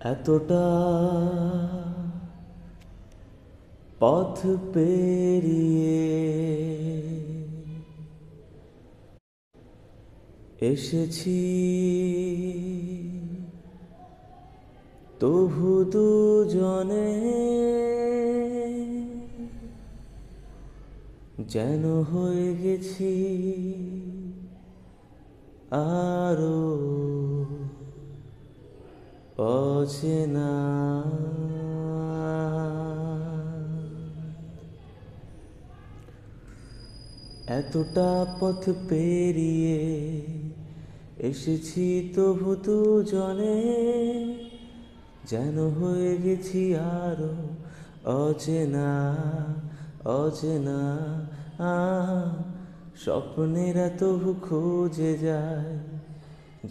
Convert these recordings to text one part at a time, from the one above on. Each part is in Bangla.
এতটা পথ পেরিয়ে এসেছি, তবু দুজনে যেন হয়ে গেছি আরো অচেনা। এতটা পথ পেরিয়ে এসেছি, তবু দুজনে যেন হয়ে গেছি আরো অচেনা অচেনা। স্বপ্নেরা তবু খুঁজে যায়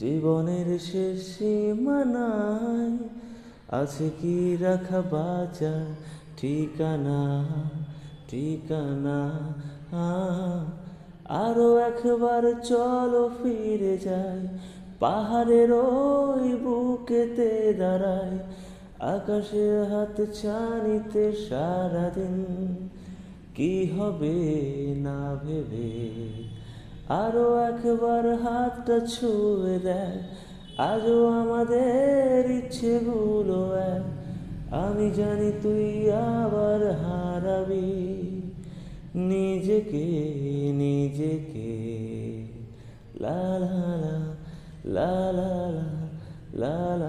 জীবনের শেষ সীমানায়, আছে কি রাখা বাঁচার ঠিকানা ঠিকানা। আরো একবার চলো ফিরে যাই, পাহাড়ের ওই বুকেতে দাঁড়াই, আকাশে হাত ছানিতে সারাদিন কি হবে না ভেবে। আরো একবার হাতটা ছুঁয়ে দেয়, আজও আমাদের ইচ্ছেগুলো এক। আমি জানি তুই আবার হারাবি নিজেকে নিজেকে। লা লা লা লা লা লা লা লা।